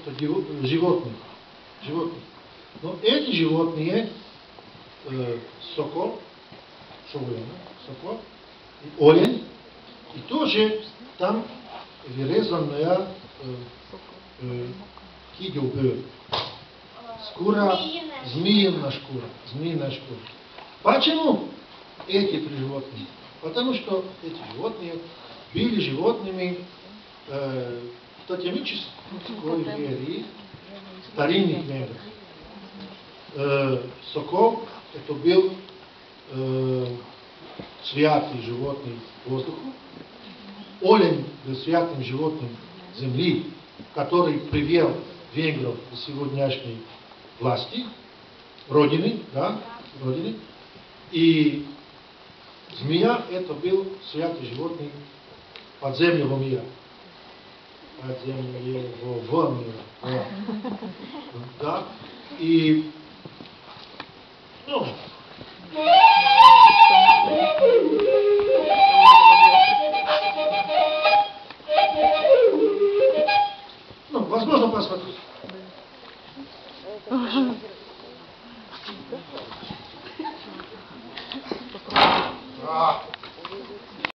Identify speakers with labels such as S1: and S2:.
S1: это животных. Но эти животные, сокол, сокол, олень, и тоже там вырезанная кидёбы, шкура, змеиная шкура. Почему эти три животные? Потому что эти животные были животными тотемической веры старинных венгров. Сокол это был святый животный воздуха, олень был святым животным земли, который привел венгров к сегодняшней власти, родины, и змея это был святый животный подземного мира. Подземного мира. Да. И возможно посмотреть.